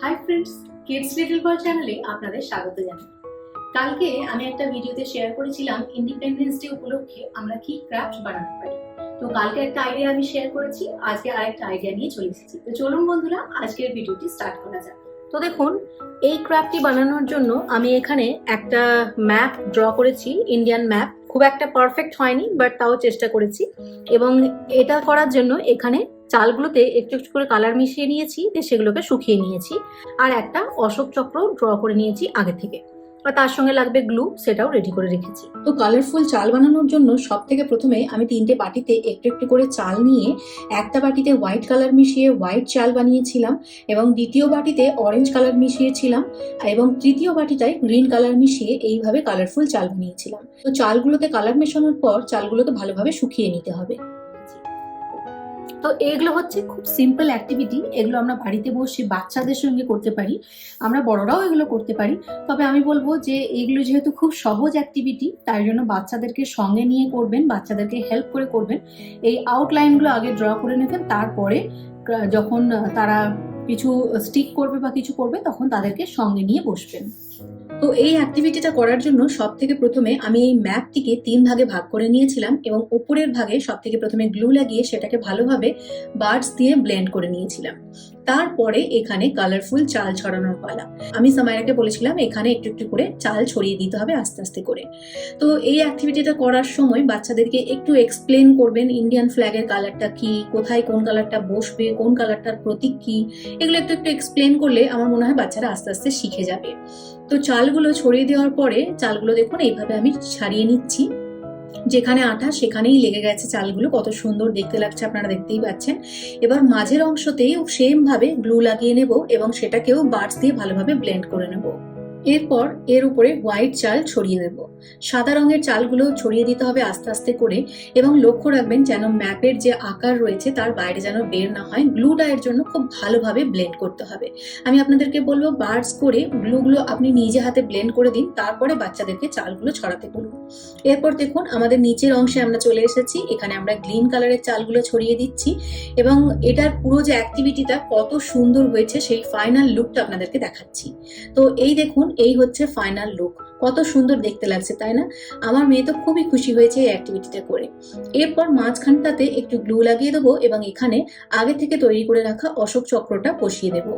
Hi friends, kids little boy চ্যানেলে আপনাদের স্বাগত জানাই। কালকে আমি একটা ভিডিওতে শেয়ার করেছিলাম ইন্ডিপেন্ডেন্স ডে উপলক্ষে আমরা কি ক্রাফট বানাতে পারি। তো কালকে একটা আইডিয়া আমি শেয়ার করেছি, আজকে আরেকটা আইডিয়া নিয়ে চলে এসেছি। তো চলুন বন্ধুরা, আজকের ভিডিওটি স্টার্ট করা যাক। তো দেখুন, এই ক্রাফটটি বানানোর জন্য আমি এখানে একটা ম্যাপ ড্র করেছি, ইন্ডিয়ান ম্যাপ। খুব একটা পারফেক্ট হয়নি, বাট তাও চেষ্টা করেছি। এবং এটা করার জন্য এখানে চালগুলোতে একটু একটু করে কালার মিশিয়ে নিয়েছি, সেগুলোকে শুকিয়ে নিয়েছি। আর একটা অশোক চক্র ড্র করে নিয়েছি আগে থেকে, আর তার সঙ্গে লাগবে গ্লু, সেটাও রেডি করে রেখেছি। তো কালারফুল চাল বানানোর জন্য সব থেকে প্রথমে আমি 3টে বাটিতে একটু একটু করে চাল নিয়ে একটা বাটিতে হোয়াইট কালার মিশিয়ে হোয়াইট চাল বানিয়েছিলাম, এবং দ্বিতীয় বাটিতে অরেঞ্জ কালার মিশিয়েছিলাম, এবং তৃতীয় বাটিটায় গ্রিন কালার মিশিয়ে এইভাবে কালারফুল চাল বানিয়েছিলাম। তো চালগুলোতে কালার মেশানোর পর চালগুলোকে ভালোভাবে শুকিয়ে নিতে হবে। তো এগুলো হচ্ছে খুব সিম্পল অ্যাক্টিভিটি, এগুলো আমরা বাড়িতে বসে বাচ্চাদের সঙ্গে করতে পারি, আমরা বড়রাও এগুলো করতে পারি। তবে আমি বলবো যে এগুলো যেহেতু খুব সহজ অ্যাক্টিভিটি, তাই জন্য বাচ্চাদেরকে সঙ্গে নিয়ে করবেন, বাচ্চাদেরকে হেল্প করে করবেন। এই আউটলাইনগুলো আগে ড্র করে নেবেন, তারপরে যখন তারা কিছু স্টিক করবে বা কিছু করবে তখন তাদেরকে সঙ্গে নিয়ে বসবেন। তো এই অ্যাক্টিভিটিটা করার জন্য সব থেকে প্রথমে আমি এই ম্যাপটিকে 3 ভাগে ভাগ করে নিয়েছিলাম, এবং উপরের ভাগে সব থেকে প্রথমে গ্লু লাগিয়ে সেটাকে ভালোভাবে বার্ডস দিয়ে ব্লেন্ড করে নিয়েছিলাম। তারপরে এখানে কালারফুল চাল ছড়ানোর পালা। আমি সামাইরাকে বলেছিলাম এখানে একটু একটু করে চাল ছড়িয়ে দিতে হবে আস্তে আস্তে করে। তো এই অ্যাক্টিভিটিটা করার সময় বাচ্চাদেরকে একটু এক্সপ্লেন করবেন ইন্ডিয়ান ফ্ল্যাগের কালারটা কি, কোথায় কোন কালারটা বসবে, কোন কালারটার প্রতীক কি, এগুলো একটু একটু এক্সপ্লেন করলে আমার মনে হয় বাচ্চারা আস্তে আস্তে শিখে যাবে। তো চালগুলো ছড়িয়ে দেওয়ার পরে চালগুলো দেখুন এইভাবে আমি ছাড়িয়ে নিচ্ছি। যেখানে আঠা সেখানেই লেগে গেছে চালগুলো, কত সুন্দর দেখতে লাগছে আপনারা দেখতেই পাচ্ছেন। এবার মাঝের অংশতেই সেম ভাবে গ্লু লাগিয়ে নেব এবং সেটাকেও বার্ডস দিয়ে ভালোভাবে ব্লেন্ড করে নেব। এরপর এর উপরে হোয়াইট চাল ছড়িয়ে দেব। সাদা রঙের চালগুলো ছড়িয়ে দিতে হবে আস্তে আস্তে করে, এবং লক্ষ্য রাখবেন যেন ম্যাপের যে আকার রয়েছে তার বাইরে যেন বের না হয়। গ্লুটা এর জন্য খুব ভালোভাবে ব্লেন্ড করতে হবে। আমি আপনাদেরকে বলবো বার্ডস করে গ্লুগুলো আপনি নিজে হাতে ব্লেন্ড করে দিন, তারপরে বাচ্চাদেরকে চালগুলো ছড়াতে বলুন। এরপর দেখুন আমাদের নিচের অংশে আমরা চলে এসেছি, এখানে আমরা গ্রিন কালারের চালগুলো ছড়িয়ে দিচ্ছি, এবং এটার পুরো যে অ্যাক্টিভিটিটা কত সুন্দর হয়েছে সেই ফাইনাল লুকটা আপনাদেরকে দেখাচ্ছি। তো এই দেখুন, এই হচ্ছে ফাইনাল লুক। কত সুন্দর দেখতে লাগছে তাই না? আমার মেয়ে তো খুবই খুশি হয়েছে এই অ্যাক্টিভিটিটা করে। এরপর মাঝখানটাতে একটু গ্লু লাগিয়ে দেবো এবং এখানে আগে থেকে তৈরি করে রাখা অশোক চক্রটা বসিয়ে দেবো।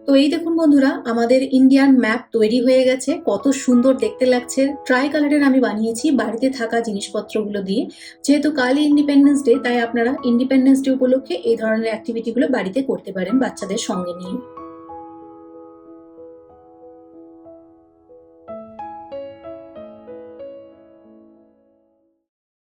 তো এই দেখুন বন্ধুরা, আমাদের ইন্ডিয়ান ম্যাপ তৈরি হয়ে গেছে, কত সুন্দর দেখতে লাগছে। ট্রাই কালারের আমি বানিয়েছি বাড়িতে থাকা জিনিসপত্রগুলো দিয়ে। যেহেতু কালই ইন্ডিপেন্ডেন্স ডে, তাই আপনারা ইন্ডিপেন্ডেন্স ডে উপলক্ষে এই ধরনের অ্যাক্টিভিটিগুলো বাড়িতে করতে পারেন বাচ্চাদের সঙ্গে নিয়ে।